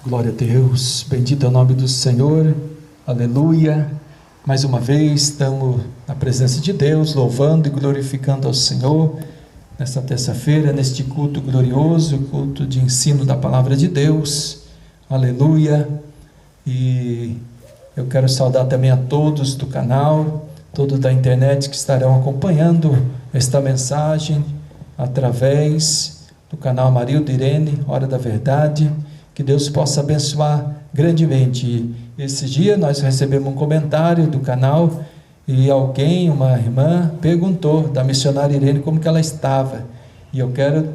Glória a Deus, bendito é o nome do Senhor, aleluia. Mais uma vez estamos na presença de Deus, louvando e glorificando ao Senhor, nesta terça-feira, neste culto glorioso, culto de ensino da palavra de Deus, aleluia. E eu quero saudar também a todos do canal, todos da internet que estarão acompanhando esta mensagem, através do canal Marilda Irene, Hora da Verdade. Que Deus possa abençoar grandemente. Esse dia nós recebemos um comentário do canal e alguém, uma irmã, perguntou da missionária Irene como que ela estava. E eu quero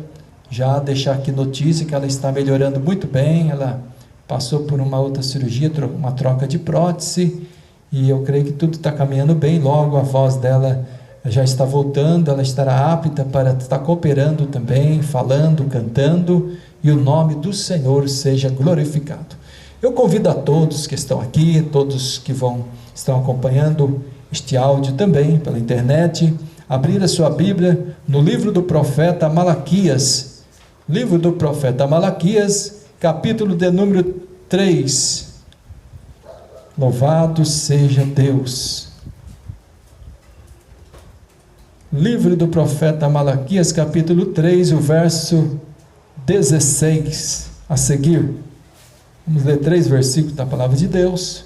já deixar aqui notícia que ela está melhorando muito bem. Ela passou por uma outra cirurgia, uma troca de prótese, e eu creio que tudo está caminhando bem. Logo a voz dela já está voltando, ela estará apta para estar cooperando também, falando, cantando, e o nome do Senhor seja glorificado. Eu convido a todos que estão aqui, todos que estão acompanhando este áudio também pela internet, abrir a sua Bíblia no livro do profeta Malaquias, capítulo de número 3. Louvado seja Deus. Livro do profeta Malaquias, capítulo 3, o verso 16 a seguir. Vamos ler 3 versículos da palavra de Deus,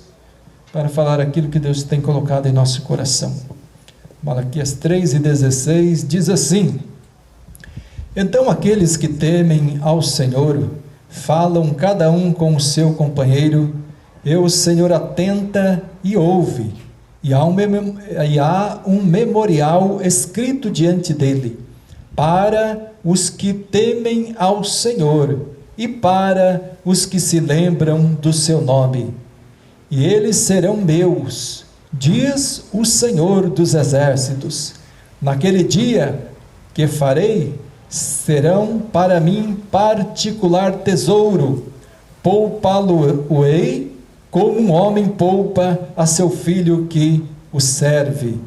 para falar aquilo que Deus tem colocado em nosso coração. Malaquias 3:16 diz assim: Então aqueles que temem ao Senhor, falam cada um com o seu companheiro, e o Senhor atenta e ouve, e há um memorial escrito diante dele, para os que temem ao Senhor, e para os que se lembram do seu nome. E eles serão meus, diz o Senhor dos exércitos. Naquele dia que farei, serão para mim particular tesouro, poupá-lo-ei, como um homem poupa a seu filho que o serve.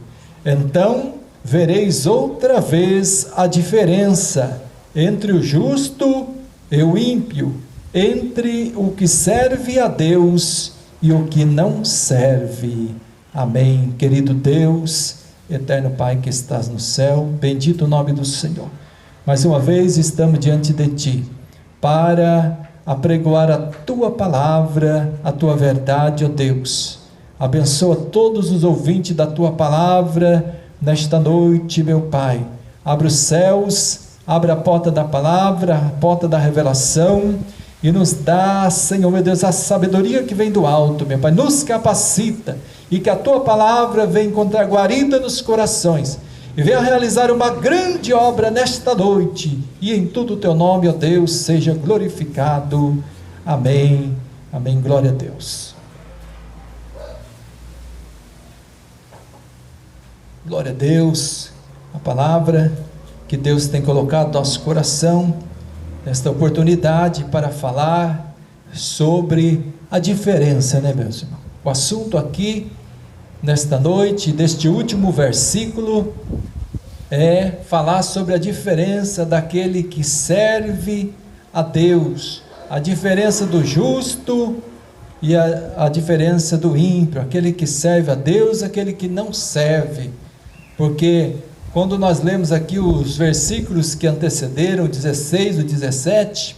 Então vereis outra vez a diferença entre o justo e o ímpio, entre o que serve a Deus e o que não serve. Amém. Querido Deus, eterno Pai que estás no céu, bendito o nome do Senhor. Mais uma vez estamos diante de Ti, para apregoar a Tua palavra, a Tua verdade, ó Deus. Abençoa todos os ouvintes da Tua palavra, nesta noite, meu Pai. Abre os céus, abre a porta da palavra, a porta da revelação, e nos dá, Senhor meu Deus, a sabedoria que vem do alto, meu Pai. Nos capacita, e que a Tua palavra venha encontrar guarida nos corações, e venha realizar uma grande obra nesta noite, e em tudo o Teu nome, ó Deus, seja glorificado. Amém, amém, glória a Deus. Glória a Deus, a palavra que Deus tem colocado no nosso coração, nesta oportunidade para falar sobre a diferença, né, meus irmãos? O assunto aqui, nesta noite, deste último versículo, é falar sobre a diferença daquele que serve a Deus, a diferença do justo e a diferença do ímpio, aquele que serve a Deus, aquele que não serve. Porque quando nós lemos aqui os versículos que antecederam, o 16, o 17,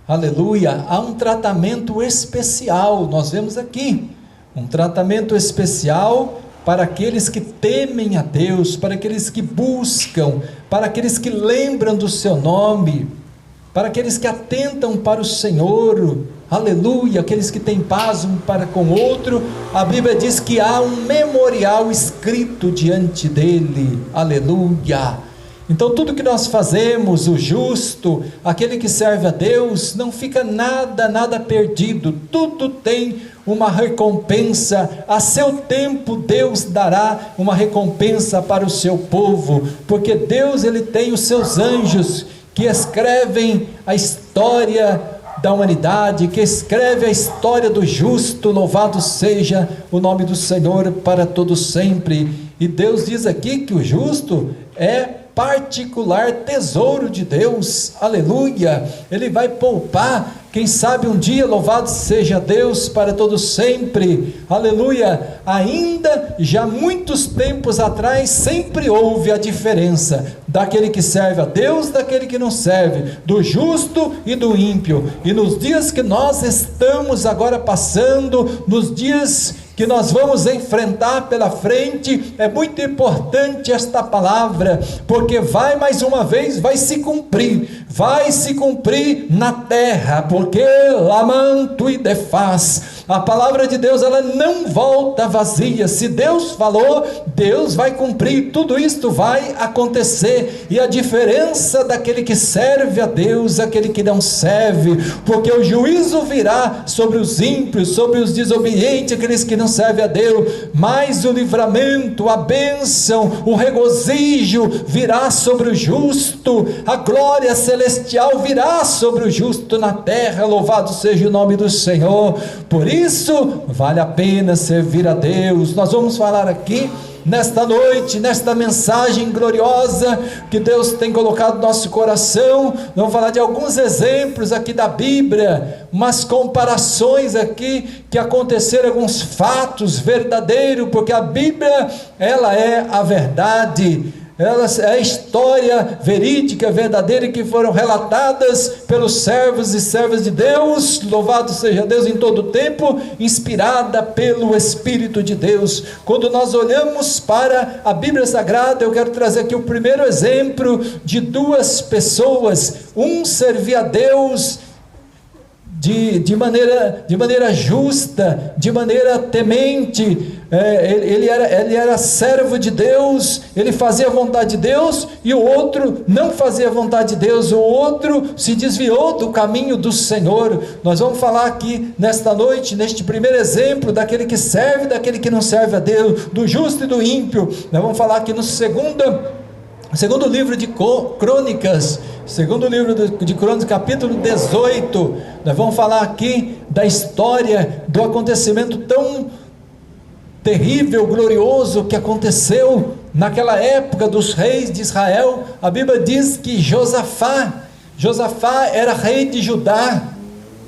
aleluia, há um tratamento especial. Nós vemos aqui um tratamento especial para aqueles que temem a Deus, para aqueles que buscam, para aqueles que lembram do seu nome, para aqueles que atentam para o Senhor, aleluia, aqueles que têm paz um para com o outro. A Bíblia diz que há um memorial escrito diante dele, aleluia. Então tudo que nós fazemos, o justo, aquele que serve a Deus, não fica nada perdido, tudo tem uma recompensa. A seu tempo Deus dará uma recompensa para o seu povo, porque Deus, ele tem os seus anjos que escrevem a história da humanidade, que escreve a história do justo. Louvado seja o nome do Senhor para todo sempre. E Deus diz aqui que o justo é particular tesouro de Deus, aleluia. Ele vai poupar, quem sabe um dia, louvado seja Deus para todos sempre, aleluia. Ainda já muitos tempos atrás, sempre houve a diferença daquele que serve a Deus, daquele que não serve, do justo e do ímpio. E nos dias que nós estamos agora passando, nos dias que nós vamos enfrentar pela frente, é muito importante esta palavra, porque mais uma vez vai se cumprir na terra, porque lamanto e defaz, a palavra de Deus, ela não volta vazia. Se Deus falou, Deus vai cumprir, tudo isto vai acontecer. E a diferença daquele que serve a Deus, aquele que não serve, porque o juízo virá sobre os ímpios, sobre os desobedientes, aqueles que não servem a Deus, mas o livramento, a bênção, o regozijo virá sobre o justo, a glória celestial virá sobre o justo na terra, louvado seja o nome do Senhor. Por isso, vale a pena servir a Deus. Nós vamos falar aqui, nesta noite, nesta mensagem gloriosa, que Deus tem colocado no nosso coração. Vamos falar de alguns exemplos aqui da Bíblia, umas comparações aqui, que aconteceram, alguns fatos verdadeiros, porque a Bíblia, ela é a verdade, ela é a história verídica, verdadeira, que foram relatadas pelos servos e servas de Deus, louvado seja Deus em todo o tempo, inspirada pelo Espírito de Deus. Quando nós olhamos para a Bíblia Sagrada, eu quero trazer aqui o primeiro exemplo de duas pessoas. Um servia a Deus de maneira justa, de maneira temente. Ele era servo de Deus, ele fazia a vontade de Deus, e o outro não fazia a vontade de Deus, o outro se desviou do caminho do Senhor. Nós vamos falar aqui nesta noite, neste primeiro exemplo, daquele que serve, daquele que não serve a Deus, do justo e do ímpio. Nós vamos falar aqui no segundo livro de Crônicas, capítulo 18, nós vamos falar aqui da história, do acontecimento tão terrível, glorioso, que aconteceu naquela época dos reis de Israel. A Bíblia diz que Josafá era rei de Judá,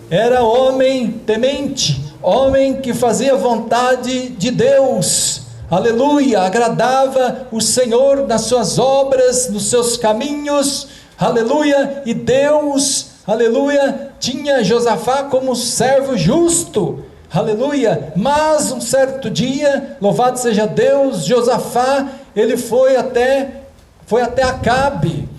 era homem temente, homem que fazia a vontade de Deus, aleluia, agradava o Senhor nas suas obras, nos seus caminhos, aleluia. E Deus, aleluia, tinha Josafá como servo justo, aleluia. Mas um certo dia, louvado seja Deus, Josafá, ele foi até Acabe,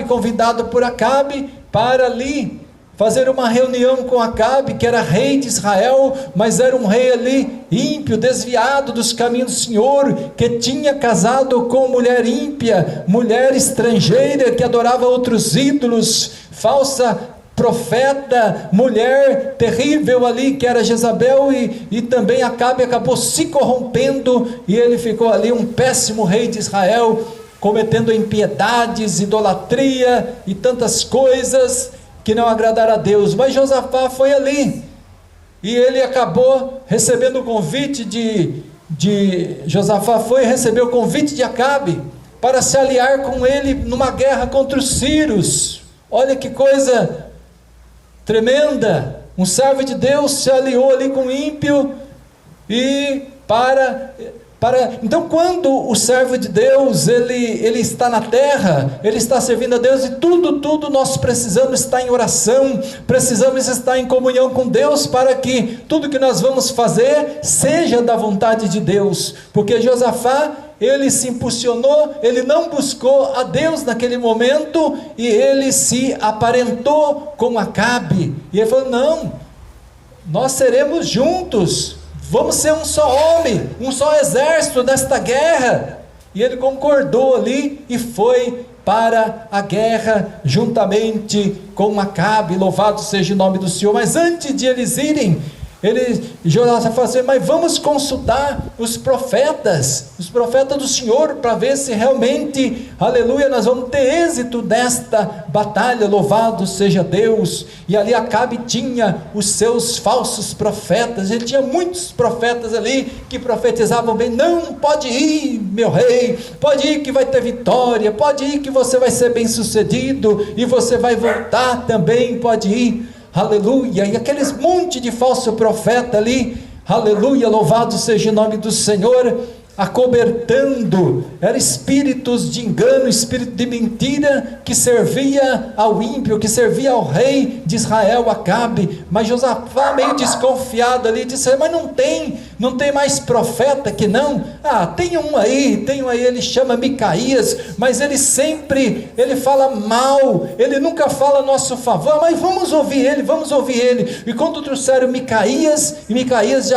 convidado por Acabe para ali fazer uma reunião com Acabe, que era rei de Israel, mas era um rei ali ímpio, desviado dos caminhos do Senhor, que tinha casado com mulher ímpia, mulher estrangeira, que adorava outros ídolos, falsa profeta, mulher terrível ali, que era Jezabel, e também Acabe acabou se corrompendo, e ele ficou ali um péssimo rei de Israel, cometendo impiedades, idolatria e tantas coisas que não agradaram a Deus. Mas Josafá foi ali, e ele acabou recebendo o convite Josafá foi receber o convite de Acabe, para se aliar com ele numa guerra contra os sírios. Olha que coisa tremenda, um servo de Deus se aliou ali com o ímpio, e então, quando o servo de Deus, ele está na terra, ele está servindo a Deus, e tudo nós precisamos estar em oração, precisamos estar em comunhão com Deus, para que tudo que nós vamos fazer seja da vontade de Deus. Porque Josafá, ele se impulsionou, ele não buscou a Deus naquele momento, e ele se aparentou com Acabe, e ele falou: não, nós seremos juntos, vamos ser um só homem, um só exército nesta guerra. E ele concordou ali e foi para a guerra juntamente com Acabe, louvado seja o nome do Senhor. Mas antes de eles irem, Josafá falou assim: mas vamos consultar os profetas do Senhor, para ver se realmente, aleluia, nós vamos ter êxito nesta batalha, louvado seja Deus. E ali Acabe tinha os seus falsos profetas, ele tinha muitos profetas ali, que profetizavam bem: não, pode ir meu rei, pode ir que vai ter vitória, pode ir que você vai ser bem sucedido, e você vai voltar também, pode ir. Aleluia, e aqueles monte de falso profeta ali, aleluia, louvado seja o nome do Senhor, acobertando, eram espíritos de engano, espírito de mentira, que servia ao ímpio, que servia ao rei de Israel, Acabe. Mas Josafá, meio desconfiado ali, disse: mas não tem mais profeta que não? Tem um aí, ele chama Micaías, mas ele fala mal, ele nunca fala a nosso favor, mas vamos ouvir ele. E quando trouxeram Micaías, e Micaías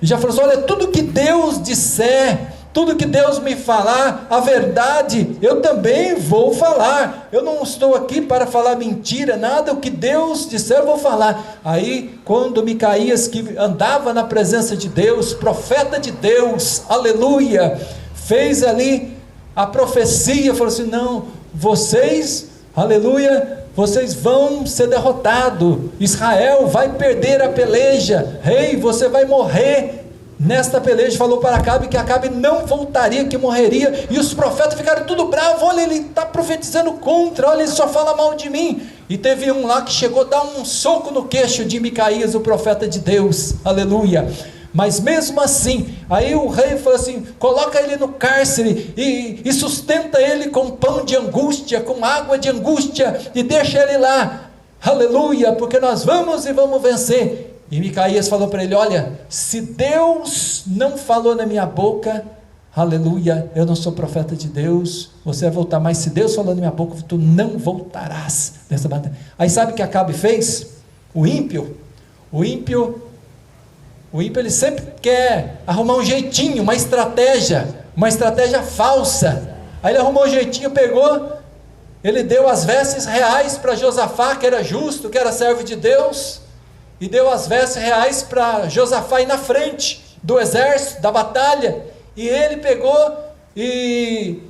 já falou assim: olha, tudo que Deus disser, tudo que Deus me falar, a verdade, eu também vou falar. Eu não estou aqui para falar mentira, nada, o que Deus disser eu vou falar. Aí, quando Micaías, que andava na presença de Deus, profeta de Deus, aleluia, fez ali a profecia, falou assim: não, vocês, aleluia, vocês vão ser derrotados, Israel vai perder a peleja, rei, você vai morrer nesta peleja. Falou para Acabe que Acabe não voltaria, que morreria. E os profetas ficaram tudo bravos: olha, ele está profetizando contra, olha, ele só fala mal de mim. E teve um lá que chegou a dar um soco no queixo de Micaías, o profeta de Deus, aleluia. Mas mesmo assim, aí o rei falou assim: coloca ele no cárcere e sustenta ele com pão de angústia, com água de angústia, e deixa ele lá, aleluia, porque nós vamos vencer. E Micaías falou para ele: olha, se Deus não falou na minha boca, aleluia, eu não sou profeta de Deus, você vai voltar, mas se Deus falou na minha boca, tu não voltarás dessa batalha. Aí sabe o que Acabe fez? O ímpio ele sempre quer arrumar um jeitinho, uma estratégia falsa. Aí ele arrumou um jeitinho, ele deu as vestes reais para Josafá, que era justo, que era servo de Deus, e deu as vestes reais para Josafá ir na frente do exército, da batalha. E ele pegou e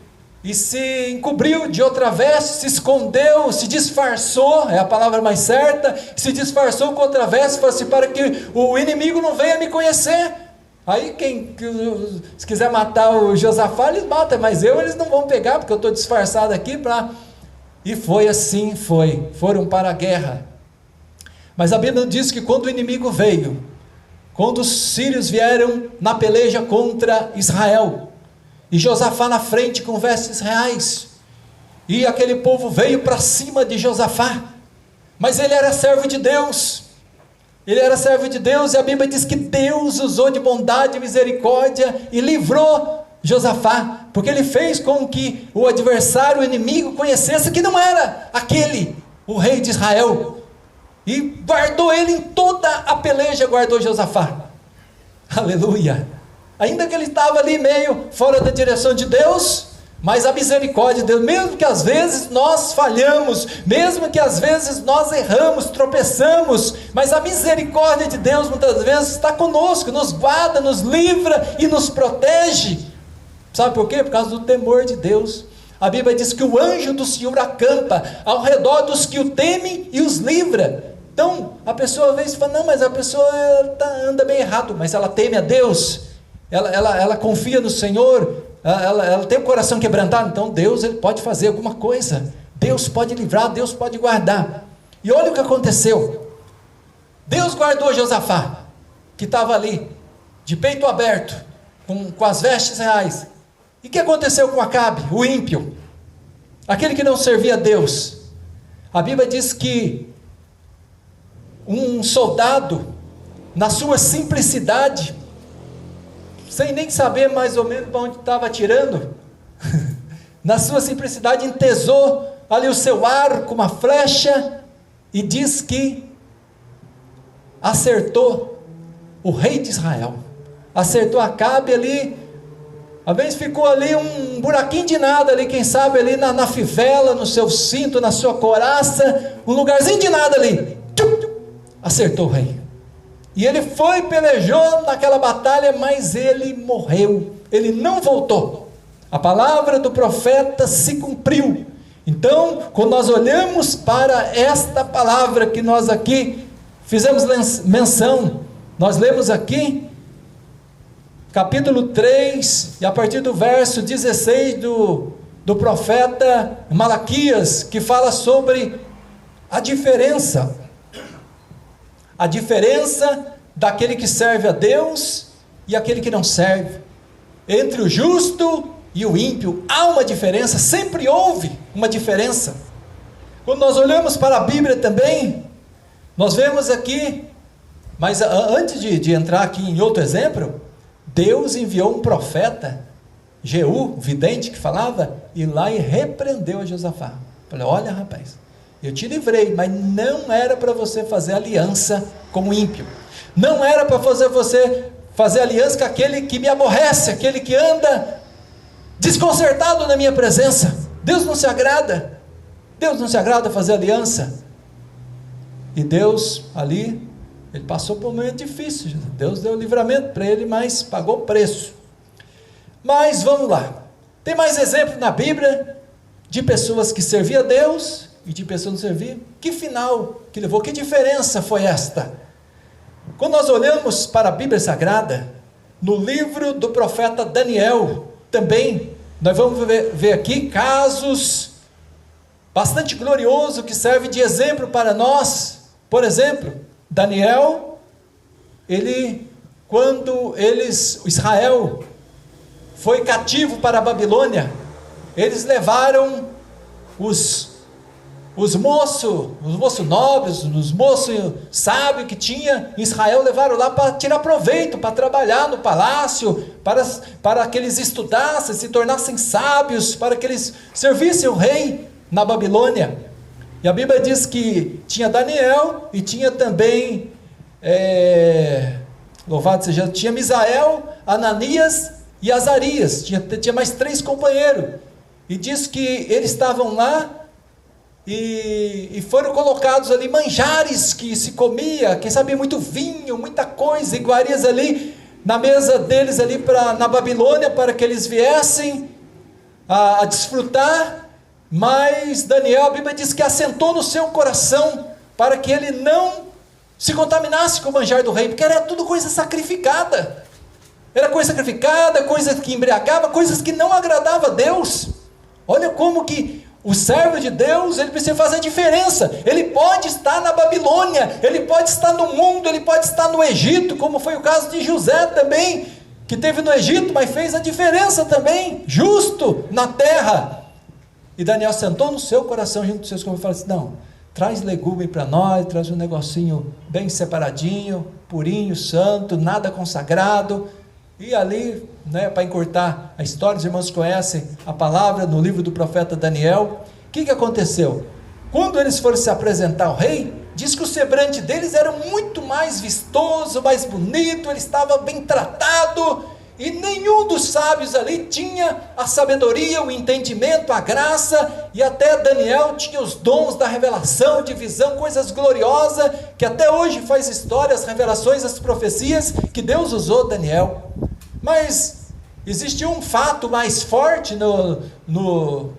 se encobriu de outra veste, se escondeu, se disfarçou, é a palavra mais certa, se disfarçou com outra veste, falou assim: para que o inimigo não venha me conhecer. Aí se quiser matar o Josafá, eles matam, mas eles não vão pegar, porque eu estou disfarçado aqui E foi assim, foram para a guerra. Mas a Bíblia diz que quando o inimigo veio, quando os sírios vieram na peleja contra Israel, e Josafá na frente com vestes reais, e aquele povo veio para cima de Josafá, mas ele era servo de Deus, e a Bíblia diz que Deus usou de bondade e misericórdia, e livrou Josafá, porque ele fez com que o adversário, o inimigo, conhecesse que não era aquele, o rei de Israel, e guardou ele em toda a peleja, guardou Josafá, aleluia. Ainda que ele estava ali meio fora da direção de Deus, mas a misericórdia de Deus, mesmo que às vezes nós falhamos, mesmo que às vezes nós erramos, tropeçamos, mas a misericórdia de Deus muitas vezes está conosco, nos guarda, nos livra e nos protege. Sabe por quê? Por causa do temor de Deus. A Bíblia diz que o anjo do Senhor acampa ao redor dos que o temem e os livra. Então a pessoa às vezes fala: não, mas a pessoa anda bem errado, mas ela teme a Deus, ela confia no Senhor, ela tem o coração quebrantado, então Deus, ele pode fazer alguma coisa, Deus pode livrar, Deus pode guardar. E olha o que aconteceu: Deus guardou Josafá, que estava ali, de peito aberto, com as vestes reais. E o que aconteceu com Acabe, o ímpio, aquele que não servia a Deus? A Bíblia diz que um soldado, na sua simplicidade, sem nem saber mais ou menos para onde estava atirando, na sua simplicidade entesou ali o seu arco, uma flecha, e diz que acertou o rei de Israel, acertou Acabe ali. Às vezes ficou ali um buraquinho de nada ali, quem sabe ali na fivela, no seu cinto, na sua couraça, um lugarzinho de nada ali, acertou o rei. E ele foi, pelejou naquela batalha, mas ele morreu. Ele não voltou. A palavra do profeta se cumpriu. Então, quando nós olhamos para esta palavra que nós aqui fizemos menção, nós lemos aqui, capítulo 3, e a partir do verso 16 do profeta Malaquias, que fala sobre a diferença daquele que serve a Deus e aquele que não serve, entre o justo e o ímpio. Há uma diferença, sempre houve uma diferença. Quando nós olhamos para a Bíblia também, nós vemos aqui, mas antes de entrar aqui em outro exemplo, Deus enviou um profeta, Jeú, vidente, que falava, e lá e repreendeu a Josafá. Falei, olha rapaz, eu te livrei, mas não era para você fazer aliança com o ímpio, não era para você fazer aliança com aquele que me aborrece, aquele que anda desconcertado na minha presença. Deus não se agrada fazer aliança. E Deus ali, ele passou por um momento difícil, Deus deu livramento para ele, mas pagou preço. Mas vamos lá, tem mais exemplos na Bíblia, de pessoas que serviam a Deus, e de pessoas que não serviam. Que final que levou, que diferença foi esta? Quando nós olhamos para a Bíblia Sagrada, no livro do profeta Daniel, também, nós vamos ver aqui casos bastante gloriosos, que servem de exemplo para nós. Por exemplo, Daniel, quando Israel foi cativo para a Babilônia, eles levaram os moços nobres, os moços sábios que tinha em Israel, levaram lá para tirar proveito, para trabalhar no palácio, para que eles estudassem, se tornassem sábios, para que eles servissem o rei na Babilônia. E a Bíblia diz que tinha Daniel, e tinha também, louvado seja, tinha Misael, Ananias e Azarias, tinha mais 3 companheiros, e diz que eles estavam lá, e foram colocados ali manjares que se comia, quem sabe muito vinho, muita coisa, iguarias ali, na mesa deles ali na Babilônia, para que eles viessem a desfrutar. Mas Daniel, a Bíblia diz que assentou no seu coração, para que ele não se contaminasse com o manjar do rei, porque era tudo coisa sacrificada, coisa que embriagava, coisas que não agradavam a Deus. Olha como que o servo de Deus, ele precisa fazer diferença. Ele pode estar na Babilônia, ele pode estar no mundo, ele pode estar no Egito, como foi o caso de José também, que teve no Egito, mas fez a diferença também, justo na terra. E Daniel sentou no seu coração junto com seus companheiros e falou assim, não, traz legume para nós, traz um negocinho bem separadinho, purinho, santo, nada consagrado. E ali, para encurtar a história, os irmãos conhecem a palavra no livro do profeta Daniel. O que aconteceu? Quando eles foram se apresentar ao rei, diz que o semblante deles era muito mais vistoso, mais bonito, ele estava bem tratado, e nenhum dos sábios ali tinha a sabedoria, o entendimento, a graça, e até Daniel tinha os dons da revelação, de visão, coisas gloriosas, que até hoje faz história, as revelações, as profecias, que Deus usou Daniel. Mas existe um fato mais forte no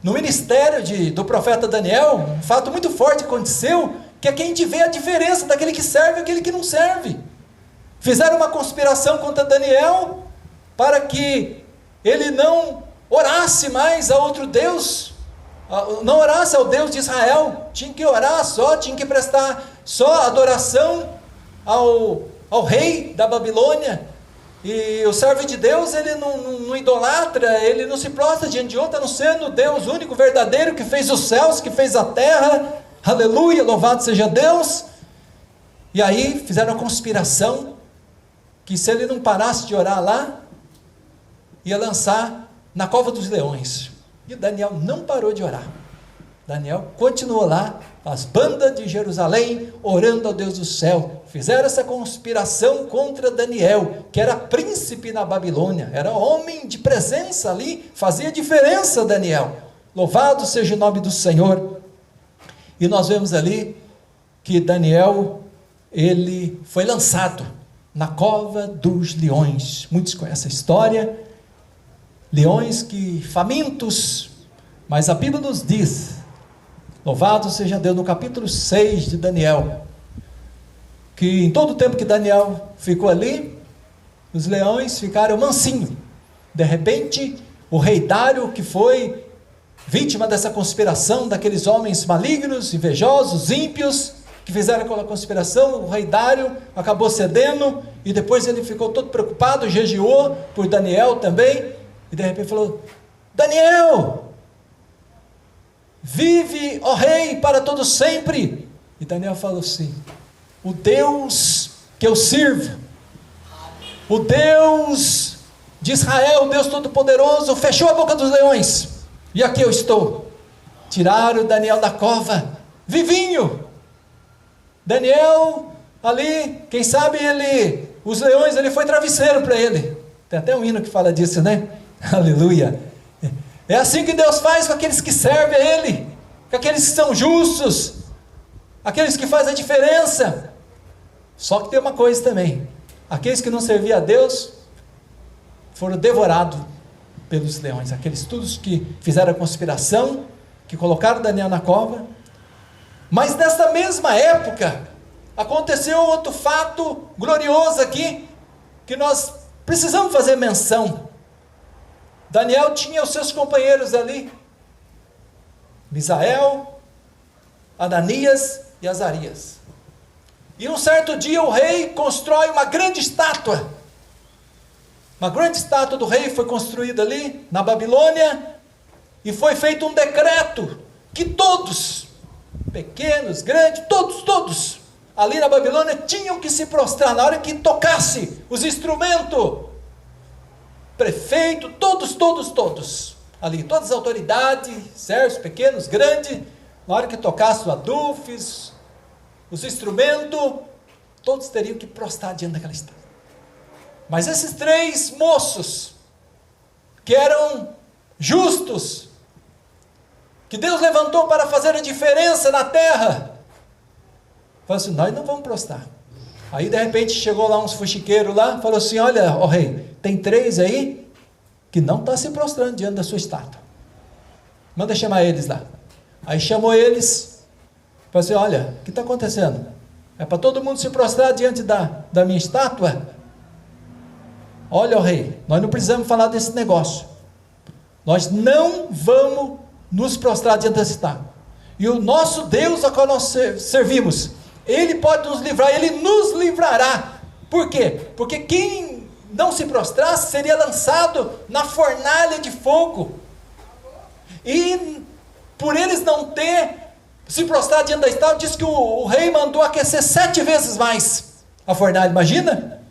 ministério do profeta Daniel, um fato muito forte aconteceu, que é que a gente vê a diferença daquele que serve e aquele que não serve. Fizeram uma conspiração contra Daniel, para que ele não orasse mais a outro Deus, não orasse ao Deus de Israel, tinha que orar só, tinha que prestar só adoração ao rei da Babilônia. E o servo de Deus, ele não idolatra, ele não se prostra diante de outro, a não ser no Deus único, verdadeiro, que fez os céus, que fez a terra. Aleluia, louvado seja Deus. E aí fizeram uma conspiração, que se ele não parasse de orar lá, ia lançar na cova dos leões. E Daniel não parou de orar. Daniel continuou lá, as bandas de Jerusalém, orando ao Deus do céu. Fizeram essa conspiração contra Daniel, que era príncipe na Babilônia, era homem de presença ali, fazia diferença Daniel. Louvado seja o nome do Senhor. E nós vemos ali que Daniel, ele foi lançado na cova dos leões. Muitos conhecem a história, leões que famintos, mas a Bíblia nos diz, louvado seja Deus, no capítulo 6 de Daniel, que em todo o tempo que Daniel ficou ali, os leões ficaram mansinhos. De repente, o rei Dário, que foi vítima dessa conspiração, daqueles homens malignos, invejosos, ímpios, que fizeram aquela conspiração, o rei Dário acabou cedendo, e depois ele ficou todo preocupado, jejuou por Daniel também, e de repente falou: Daniel, vive, ó rei, para todo sempre. E Daniel falou assim: o Deus que eu sirvo, o Deus de Israel, o Deus Todo-Poderoso, fechou a boca dos leões, e aqui eu estou. Tiraram Daniel da cova, vivinho. Daniel, ali, quem sabe os leões, ele foi travesseiro para ele. Tem até um hino que fala disso, né? Aleluia. É assim que Deus faz com aqueles que servem a Ele, com aqueles que são justos, aqueles que fazem a diferença. Só que tem uma coisa também: aqueles que não serviam a Deus foram devorados pelos leões. Aqueles todos que fizeram a conspiração, que colocaram Daniel na cova. Mas nessa mesma época aconteceu outro fato glorioso aqui, que nós precisamos fazer menção. Daniel tinha os seus companheiros ali, Misael, Ananias e Azarias. E um certo dia o rei constrói uma grande estátua. Uma grande estátua do rei foi construída ali na Babilônia, e foi feito um decreto que todos, pequenos, grandes, todos, ali na Babilônia tinham que se prostrar na hora que tocasse os instrumentos. Prefeito, todos, ali, todas as autoridades, certos, pequenos, grandes, na hora que tocasse os adufes, os instrumentos, todos teriam que prostrar diante daquela estátua. Mas esses 3 moços, que eram justos, que Deus levantou para fazer a diferença na terra, falaram assim: nós não vamos prostrar. Aí de repente chegou lá uns fuxiqueiros lá, falou assim: olha, ó rei, tem 3 aí que não estão se prostrando diante da sua estátua, manda chamar eles lá. Aí chamou eles, falou assim: olha, o que está acontecendo? É para todo mundo se prostrar diante da minha estátua? Olha, ó rei, nós não precisamos falar desse negócio, nós não vamos nos prostrar diante dessa estátua, e o nosso Deus a qual nós servimos, Ele pode nos livrar, Ele nos livrará. Por quê? Porque quem não se prostrasse seria lançado na fornalha de fogo, e por eles não ter se prostrado diante da estátua, diz que o rei mandou aquecer 7 vezes mais a fornalha, imagina?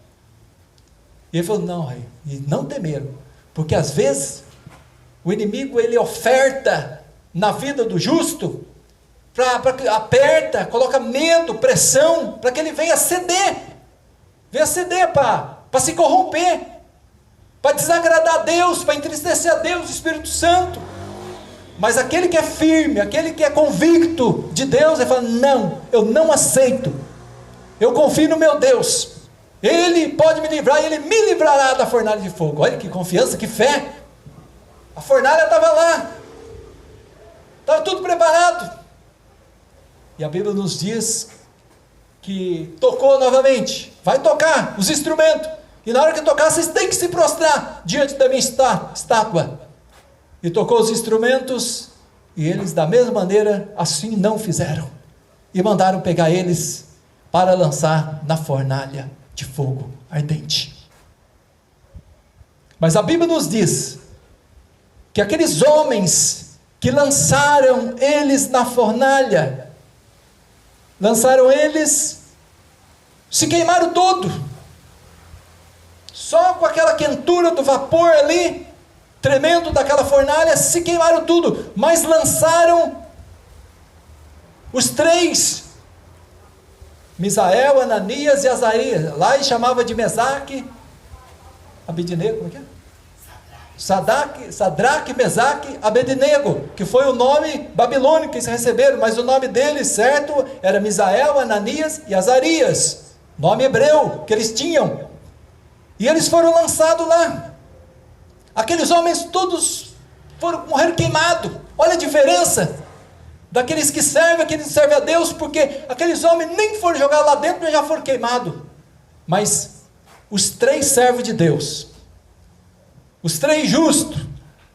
E ele falou: não, rei, e não temeram, porque às vezes o inimigo, ele oferta na vida do justo, aperta, coloca medo, pressão, para que ele venha ceder para se corromper, para desagradar a Deus, para entristecer a Deus, o Espírito Santo. Mas aquele que é firme, aquele que é convicto de Deus, ele fala: não, eu não aceito, eu confio no meu Deus, Ele pode me livrar, e Ele me livrará da fornalha de fogo. Olha que confiança, que fé. A fornalha estava lá, estava tudo preparado, e a Bíblia nos diz que tocou novamente, vai tocar os instrumentos, e na hora que tocar, vocês têm que se prostrar diante da minha estátua. E tocou os instrumentos, e eles da mesma maneira, assim não fizeram, e mandaram pegar eles para lançar na fornalha de fogo ardente. Mas a Bíblia nos diz que aqueles homens que lançaram eles na fornalha, se queimaram todo, só com aquela quentura do vapor ali, tremendo daquela fornalha, se queimaram tudo, mas lançaram os 3, Misael, Ananias e Azarias, lá ele chamava de Mesaque, Abednego, como é que é? Sadraque, Mesaque, Abednego, que foi o nome babilônico que eles receberam, mas o nome deles, certo, era Misael, Ananias e Azarias, nome hebreu que eles tinham, e eles foram lançados lá. Aqueles homens todos morreram queimados. Olha a diferença daqueles que servem, aqueles que servem a Deus, porque aqueles homens nem foram jogados lá dentro, mas já foram queimados. Mas os 3 servos de Deus, os 3 justos,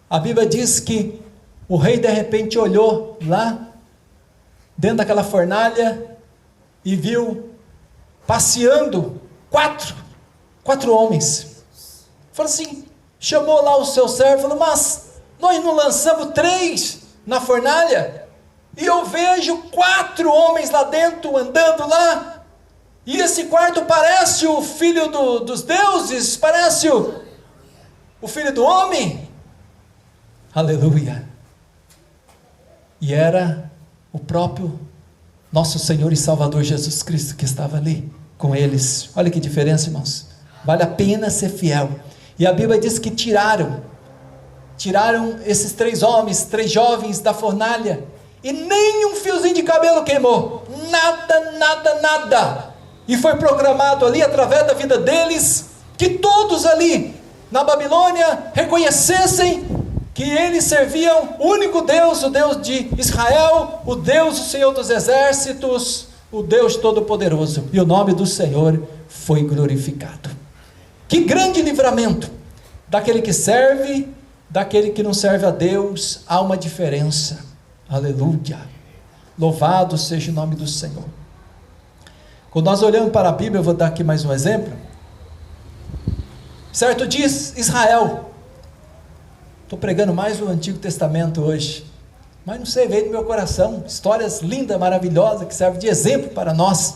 a Bíblia diz que o rei de repente olhou lá, dentro daquela fornalha, e viu, passeando, quatro homens. Falou assim, chamou lá o seu servo, falou, mas nós não lançamos 3 na fornalha? E eu vejo 4 homens lá dentro, andando lá, e esse quarto parece o filho dos deuses, parece o filho do homem. Aleluia. E era o próprio nosso Senhor e Salvador Jesus Cristo que estava ali com eles. Olha que diferença, irmãos. Vale a pena ser fiel. E a Bíblia diz que tiraram esses 3 homens, 3 jovens da fornalha, e nem um fiozinho de cabelo queimou, nada, e foi proclamado ali, através da vida deles, que todos ali, na Babilônia, reconhecessem que eles serviam o único Deus, o Deus de Israel, o Deus, o Senhor dos exércitos, o Deus Todo-Poderoso, e o nome do Senhor foi glorificado. Que grande livramento! Daquele que serve, daquele que não serve a Deus, há uma diferença. Aleluia! Louvado seja o nome do Senhor. Quando nós olhamos para a Bíblia, eu vou dar aqui mais um exemplo. Certo dia, Israel, estou pregando mais o Antigo Testamento hoje, mas não sei, veio do meu coração, histórias lindas, maravilhosas, que servem de exemplo para nós.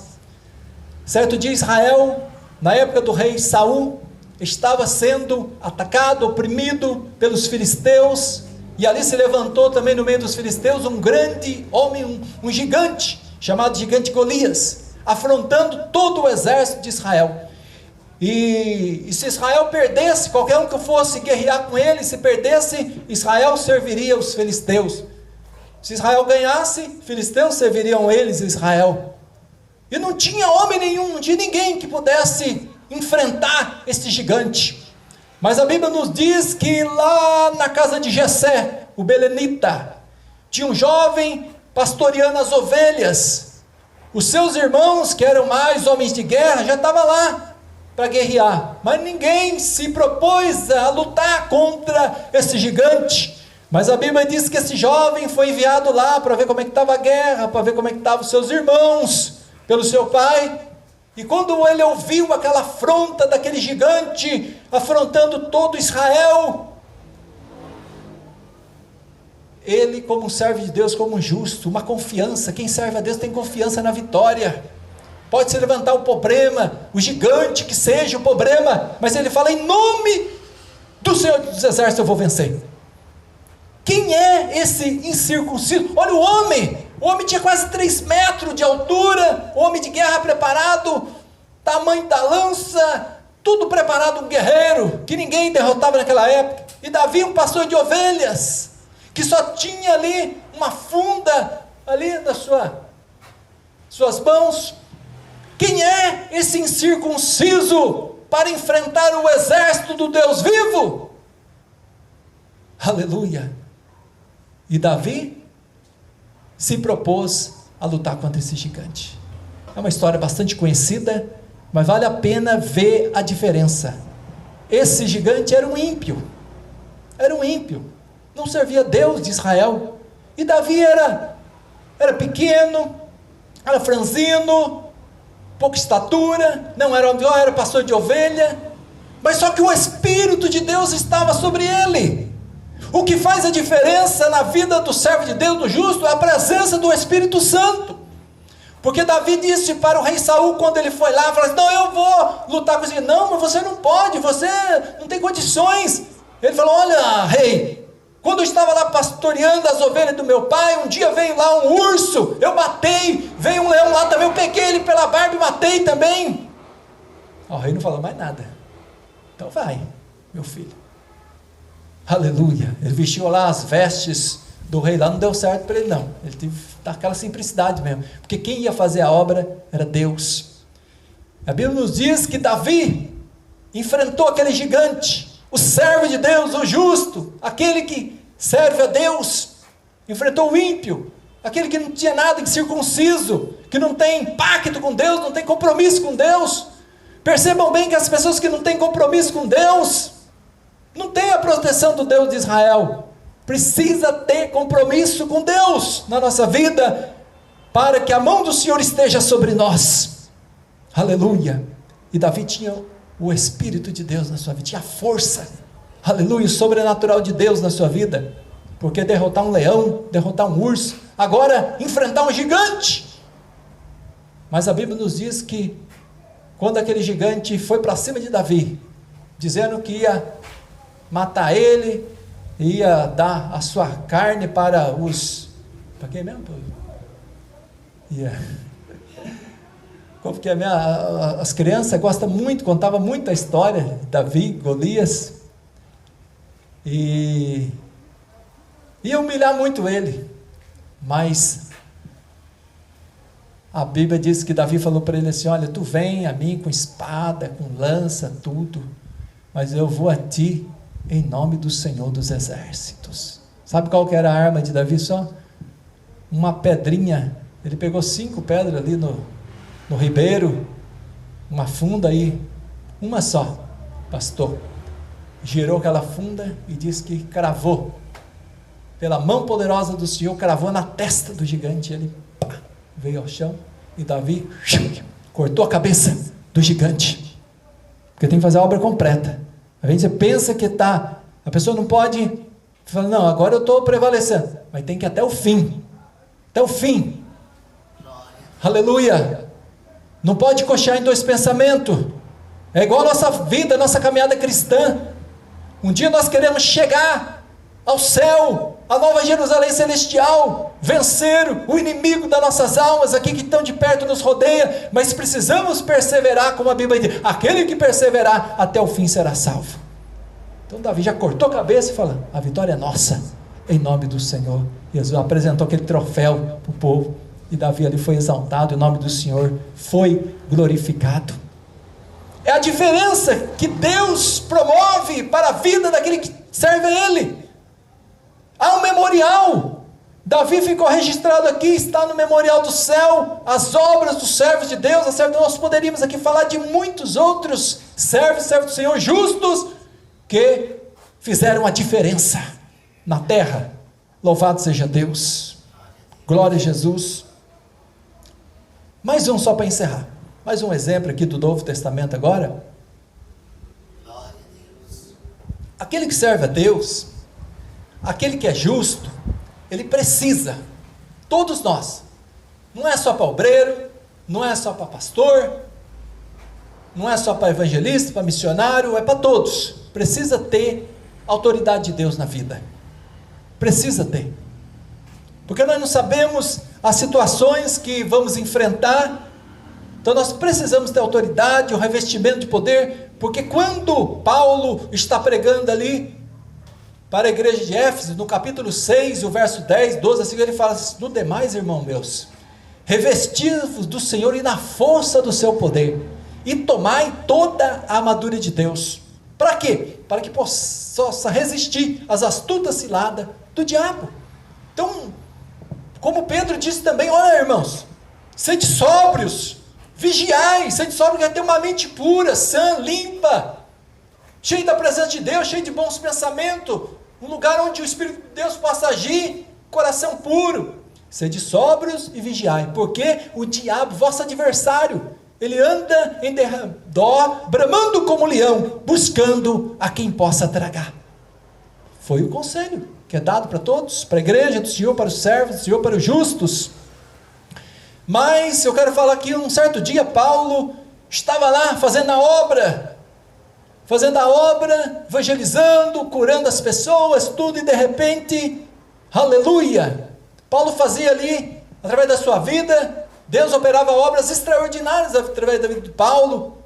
Certo dia, Israel, na época do rei Saul, estava sendo atacado, oprimido pelos filisteus, e ali se levantou também no meio dos filisteus um grande homem, um gigante, chamado gigante Golias, afrontando todo o exército de Israel. E se Israel perdesse, qualquer um que fosse guerrear com ele, se perdesse, Israel serviria os filisteus. Se Israel ganhasse, filisteus serviriam eles, Israel. E não tinha homem nenhum, não tinha ninguém que pudesse enfrentar esse gigante. Mas a Bíblia nos diz que lá na casa de Jessé, o belenita, tinha um jovem pastoreando as ovelhas. Os seus irmãos, que eram mais homens de guerra, já estavam lá para guerrear, mas ninguém se propôs a lutar contra esse gigante. Mas a Bíblia diz que esse jovem foi enviado lá para ver como é que estava a guerra, para ver como é que estavam os seus irmãos, pelo seu pai. E quando ele ouviu aquela afronta daquele gigante, afrontando todo Israel, ele, como um servo de Deus, como um justo, uma confiança, quem serve a Deus tem confiança na vitória. Pode se levantar o problema, o gigante que seja o problema, mas ele fala, em nome do Senhor dos Exércitos eu vou vencer. Quem é esse incircunciso? Olha o homem tinha quase 3 metros de altura, homem de guerra preparado, tamanho da lança, tudo preparado, um guerreiro, que ninguém derrotava naquela época. E Davi, um pastor de ovelhas, que só tinha ali uma funda, ali nas suas mãos. Quem é esse incircunciso para enfrentar o exército do Deus vivo? Aleluia! E Davi se propôs a lutar contra esse gigante. É uma história bastante conhecida, mas vale a pena ver a diferença. Esse gigante era um ímpio, não servia a Deus de Israel, e Davi era pequeno, era franzino, pouca estatura, não era homem, era pastor de ovelha, mas só que o Espírito de Deus estava sobre ele. O que faz a diferença na vida do servo de Deus, do justo, é a presença do Espírito Santo. Porque Davi disse para o rei Saul, quando ele foi lá, falou assim, não, eu vou lutar com você. Não, mas você não pode, você não tem condições. Ele falou, olha, rei, quando eu estava lá pastoreando as ovelhas do meu pai, um dia veio lá um urso, eu matei, veio um leão lá também, eu peguei ele pela barba e matei também. O rei não falou mais nada. Então vai, meu filho. Aleluia. Ele vestiu lá as vestes do rei, lá não deu certo para ele não. Ele teve aquela simplicidade mesmo, porque quem ia fazer a obra era Deus. A Bíblia nos diz que Davi enfrentou aquele gigante, o servo de Deus, o justo, aquele que serve a Deus, enfrentou o ímpio, aquele que não tinha nada, incircunciso, que não tem pacto com Deus, não tem compromisso com Deus. Percebam bem que as pessoas que não têm compromisso com Deus, não têm a proteção do Deus de Israel. Precisa ter compromisso com Deus na nossa vida, para que a mão do Senhor esteja sobre nós. Aleluia. E Davi tinha o Espírito de Deus na sua vida, tinha a força, aleluia, o sobrenatural de Deus na sua vida, porque derrotar um leão, derrotar um urso, agora enfrentar um gigante. Mas a Bíblia nos diz que quando aquele gigante foi para cima de Davi, dizendo que ia matar ele, ia dar a sua carne para os... Para quem mesmo? Porque as crianças gostam muito, contava muito a história de Davi, Golias, e ia humilhar muito ele, mas a Bíblia diz que Davi falou para ele assim: olha, tu vem a mim com espada, com lança, tudo, mas eu vou a ti em nome do Senhor dos Exércitos. Sabe qual que era a arma de Davi só? Uma pedrinha. Ele pegou 5 pedras ali no ribeiro, uma funda aí, uma só, pastor, girou aquela funda e disse que cravou, pela mão poderosa do Senhor, cravou na testa do gigante. Ele veio ao chão, e Davi cortou a cabeça do gigante, porque tem que fazer a obra completa. A gente pensa que a pessoa não pode falar, não, agora eu estou prevalecendo, mas tem que ir até o fim, aleluia. Não pode coxar em 2 pensamentos. É igual a nossa vida, a nossa caminhada cristã. Um dia nós queremos chegar ao céu, a nova Jerusalém celestial, vencer o inimigo das nossas almas, aqui que tão de perto nos rodeia, mas precisamos perseverar, como a Bíblia diz, aquele que perseverar até o fim será salvo. Então Davi já cortou a cabeça e falou, a vitória é nossa, em nome do Senhor. Jesus apresentou aquele troféu para o povo, e Davi ali foi exaltado, e o nome do Senhor foi glorificado. É a diferença que Deus promove para a vida daquele que serve a Ele. Há um memorial. Davi ficou registrado aqui, está no memorial do céu, as obras dos servos de Deus. Nós poderíamos aqui falar de muitos outros servos do Senhor, justos, que fizeram a diferença na terra. Louvado seja Deus, glória a Jesus. Mais um só para encerrar, mais um exemplo aqui do Novo Testamento agora. Aquele que serve a Deus, aquele que é justo, ele precisa, todos nós, não é só para obreiro, não é só para pastor, não é só para evangelista, para missionário, é para todos. Precisa ter autoridade de Deus na vida, precisa ter, porque nós não sabemos as situações que vamos enfrentar. Então nós precisamos ter autoridade, o revestimento de poder, porque quando Paulo está pregando ali para a igreja de Éfeso, no capítulo 6, o verso 10, 12, assim, ele fala assim: no demais, irmãos meus, revesti-vos do Senhor e na força do seu poder, e tomai toda a armadura de Deus. Para quê? Para que possa resistir às astutas ciladas do diabo. Então, como Pedro disse também, olha irmãos, sede sóbrios, vigiai, sede sóbrios, que vai ter uma mente pura, sã, limpa, cheio da presença de Deus, cheio de bons pensamentos, um lugar onde o Espírito de Deus possa agir, coração puro. Sede sóbrios e vigiai, porque o diabo, vosso adversário, ele anda em derredor, bramando como leão, buscando a quem possa tragar. Foi o conselho que é dado para todos, para a igreja do Senhor, para os servos do Senhor, para os justos. Mas eu quero falar aqui, um certo dia Paulo estava lá fazendo a obra, evangelizando, curando as pessoas, tudo, e de repente, aleluia, Paulo fazia ali, através da sua vida, Deus operava obras extraordinárias através da vida de Paulo.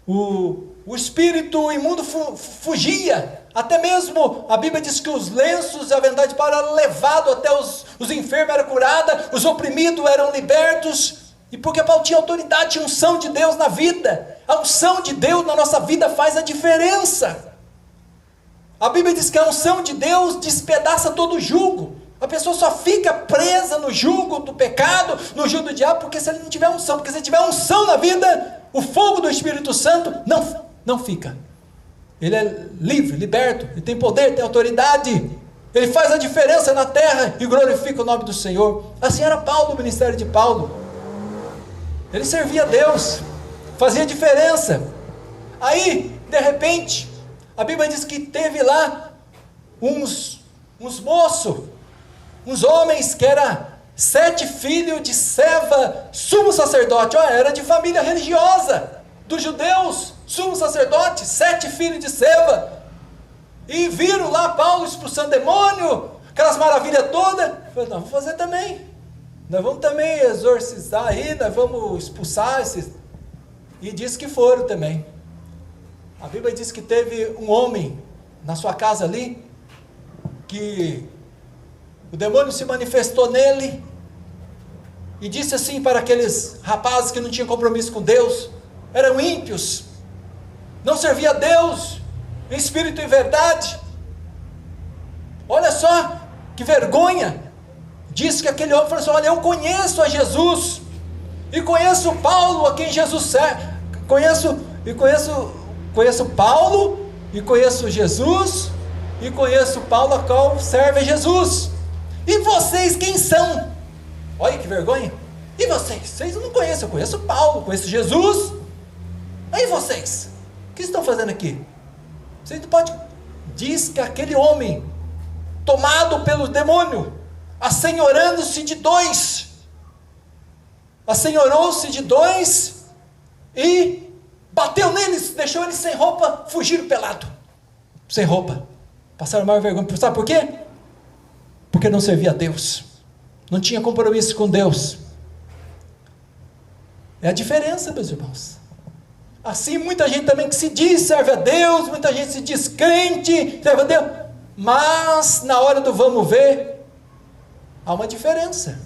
O espírito imundo fugia, Até mesmo a Bíblia diz que os lenços e a avental de Paulo eram levados até os enfermos eram curados, os oprimidos eram libertos. E porque Paulo tinha autoridade, tinha unção de Deus na vida. A unção de Deus na nossa vida faz a diferença. A Bíblia diz que a unção de Deus despedaça todo o jugo. A pessoa só fica presa no jugo do pecado, no jugo do diabo, porque se ele não tiver unção, porque se ele tiver unção na vida, o fogo do Espírito Santo não fica. Ele é livre, liberto, ele tem poder, tem autoridade, ele faz a diferença na terra e glorifica o nome do Senhor. Assim era Paulo, o ministério de Paulo. Ele servia a Deus, fazia diferença. Aí, de repente, a Bíblia diz que teve lá uns moços, uns homens que eram 7 filhos de Seva, sumo sacerdote. Olha, era de família religiosa dos judeus, sumo sacerdote, 7 filhos de Seva. E viram lá Paulo expulsando demônio, aquelas maravilhas todas. Falei, nós vamos fazer também. Nós vamos também exorcizar aí, nós vamos expulsar esses. E diz que foram também. A Bíblia diz que teve um homem na sua casa ali, que o demônio se manifestou nele, e disse assim para aqueles rapazes que não tinham compromisso com Deus, eram ímpios, não servia a Deus, em espírito e verdade. Olha só, que vergonha. Disse que aquele homem falou assim, olha, eu conheço a Jesus, e conheço Paulo, a quem Jesus serve, conheço Paulo, e conheço Jesus, e conheço Paulo a qual serve a Jesus. E vocês quem são? Olha que vergonha. E vocês? Vocês não conhecem, eu conheço Paulo, conheço Jesus. E vocês? O que estão fazendo aqui? Vocês não podem. Diz que aquele homem, tomado pelo demônio, assenhorando-se de dois, assenhorou-se de dois, e bateu neles, deixou eles sem roupa, fugiram pelado, sem roupa, passaram maior vergonha. Sabe por quê? Porque não servia a Deus, não tinha compromisso com Deus. É a diferença, meus irmãos. Assim muita gente também que se diz serve a Deus, muita gente se diz crente, serve a Deus, mas na hora do vamos ver, há uma diferença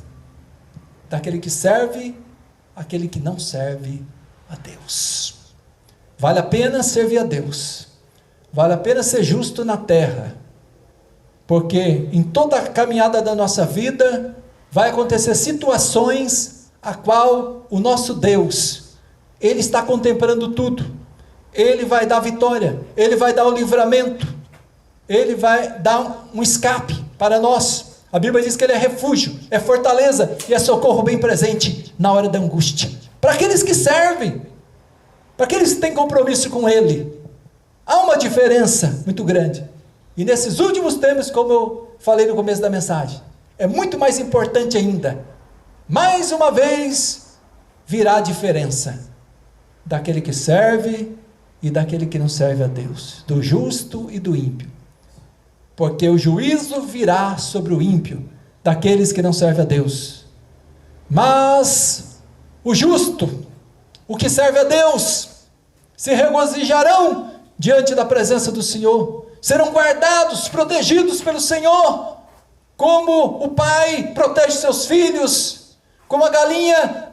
daquele que serve, aquele que não serve a Deus. Vale a pena servir a Deus, vale a pena ser justo na terra, porque em toda a caminhada da nossa vida, vai acontecer situações a qual o nosso Deus, Ele está contemplando tudo, Ele vai dar vitória, Ele vai dar o livramento, Ele vai dar um escape para nós. A Bíblia diz que Ele é refúgio, é fortaleza e é socorro bem presente na hora da angústia. Para aqueles que servem, para aqueles que têm compromisso com Ele, há uma diferença muito grande. E nesses últimos tempos, como eu falei no começo da mensagem, é muito mais importante ainda. Mais uma vez, virá a diferença daquele que serve e daquele que não serve a Deus, do justo e do ímpio. Porque o juízo virá sobre o ímpio, daqueles que não servem a Deus. Mas o justo, o que serve a Deus, se regozijarão diante da presença do Senhor, serão guardados, protegidos pelo Senhor, como o pai protege seus filhos, como a galinha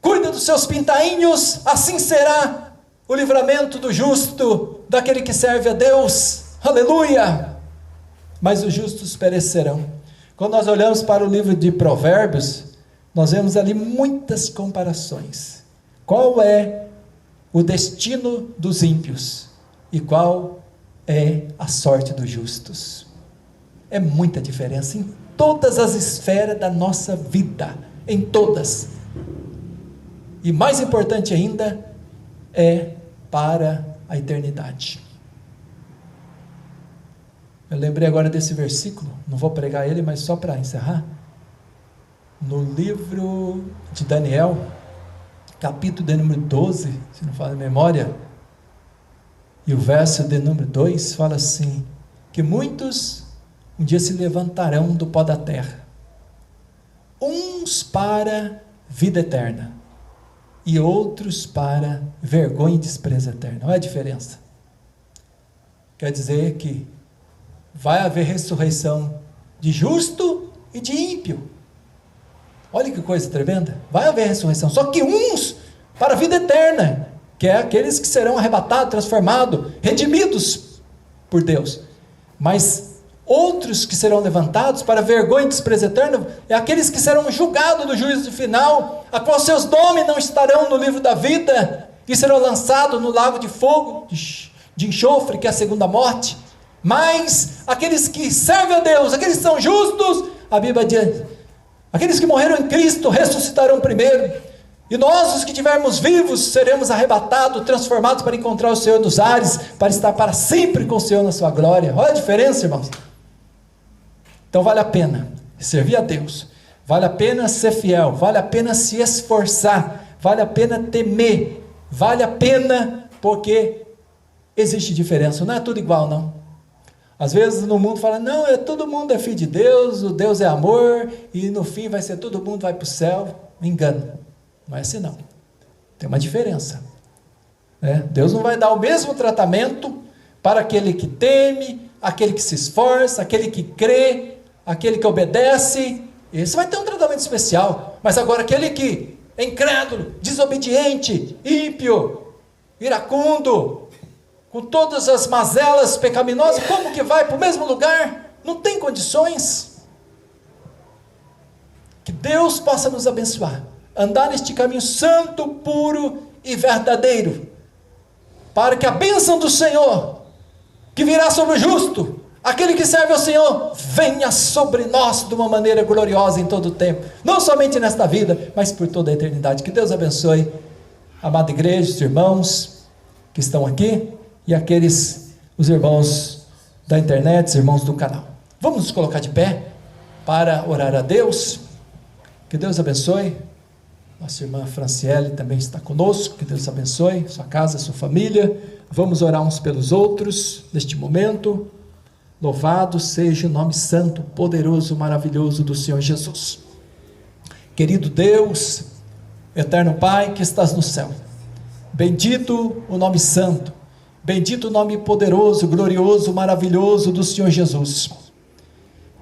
cuida dos seus pintainhos, assim será o livramento do justo, daquele que serve a Deus. Aleluia! Mas os justos perecerão. Quando nós olhamos para o livro de Provérbios, nós vemos ali muitas comparações. Qual é o destino dos ímpios e qual é a sorte dos justos? É muita diferença em todas as esferas da nossa vida, em todas. E mais importante ainda, é para a eternidade. Eu lembrei agora desse versículo, não vou pregar ele, mas só para encerrar. No livro de Daniel, capítulo de número 12, se não falo a memória, e o verso de número 2 fala assim, que muitos um dia se levantarão do pó da terra, uns para vida eterna, e outros para vergonha e desprezo eterno. Olha a diferença. quer dizer que vai haver ressurreição de justo e de ímpio. Olha que coisa tremenda. Vai haver ressurreição, só que uns para a vida eterna, que é aqueles que serão arrebatados, transformados, redimidos por Deus. Mas outros que serão levantados para vergonha e desprezo eterno, é aqueles que serão julgados no juízo final, a qual seus nomes não estarão no livro da vida, e serão lançados no lago de fogo, de enxofre, que é a segunda morte. Mas aqueles que servem a Deus, aqueles que são justos, a Bíblia diz, aqueles que morreram em Cristo ressuscitarão primeiro, e nós, os que estivermos vivos, seremos arrebatados, transformados para encontrar o Senhor dos ares, para estar para sempre com o Senhor na sua glória. Olha a diferença, irmãos. Então vale a pena servir a Deus, vale a pena ser fiel, vale a pena se esforçar, vale a pena temer, vale a pena, porque existe diferença, não é tudo igual não. Às vezes no mundo fala, não, todo mundo é filho de Deus, o Deus é amor, e no fim vai ser todo mundo vai para o céu. Me engano, não é assim não, tem uma diferença, né? Deus não vai dar o mesmo tratamento para aquele que teme, aquele que se esforça, aquele que crê, aquele que obedece. Esse vai ter um tratamento especial. Mas agora aquele que é incrédulo, desobediente, ímpio, iracundo, com todas as mazelas pecaminosas, como que vai para o mesmo lugar? Não tem condições. Que Deus possa nos abençoar, andar neste caminho santo, puro e verdadeiro, para que a bênção do Senhor, que virá sobre o justo, aquele que serve ao Senhor, venha sobre nós de uma maneira gloriosa em todo o tempo, não somente nesta vida, mas por toda a eternidade. Que Deus abençoe a amada igreja, os irmãos que estão aqui, e os irmãos da internet, os irmãos do canal. Vamos nos colocar de pé para orar a Deus. Que Deus abençoe. Nossa irmã Franciele também está conosco. Que Deus abençoe sua casa, sua família. Vamos orar uns pelos outros neste momento. Louvado seja o nome santo, poderoso, maravilhoso do Senhor Jesus. Querido Deus, eterno Pai que estás no céu, bendito o nome santo, bendito o nome poderoso, glorioso, maravilhoso do Senhor Jesus,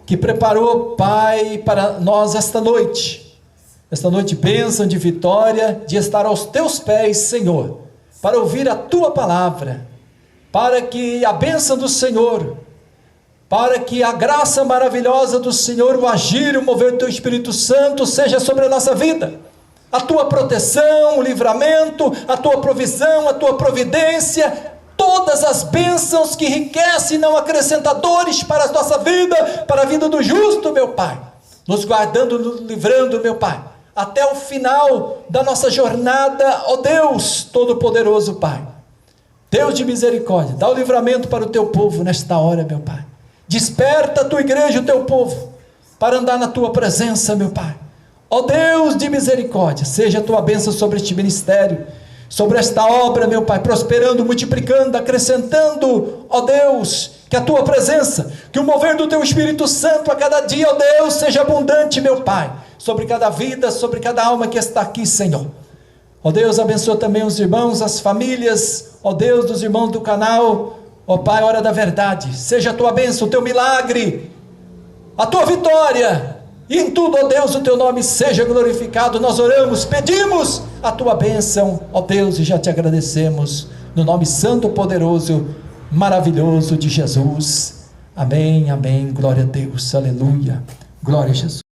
que preparou, Pai, para nós esta noite bênção de vitória, de estar aos teus pés, Senhor, para ouvir a tua palavra, para que a bênção do Senhor, para que a graça maravilhosa do Senhor, o agir, o mover do teu Espírito Santo seja sobre a nossa vida, a tua proteção, o livramento, a tua provisão, a tua providência, todas as bênçãos que enriquecem e não acrescentadores para a nossa vida, para a vida do justo, meu Pai, nos guardando, nos livrando, meu Pai, até o final da nossa jornada, ó Deus Todo-Poderoso, Pai, Deus de misericórdia, dá o livramento para o teu povo nesta hora, meu Pai, desperta a tua igreja, o teu povo, para andar na tua presença, meu Pai, ó Deus de misericórdia, seja a tua bênção sobre este ministério, sobre esta obra, meu Pai, prosperando, multiplicando, acrescentando, ó Deus, que a tua presença, que o mover do teu Espírito Santo a cada dia, ó Deus, seja abundante, meu Pai, sobre cada vida, sobre cada alma que está aqui, Senhor. Ó Deus, abençoa também os irmãos, as famílias, ó Deus, dos irmãos do canal, ó Pai, hora da verdade, seja a tua bênção, o teu milagre, a tua vitória, e em tudo, ó Deus, o teu nome seja glorificado. Nós oramos, pedimos a tua bênção, ó Deus, e já te agradecemos, no nome santo, poderoso, maravilhoso de Jesus. Amém, amém, glória a Deus, aleluia, glória a Jesus.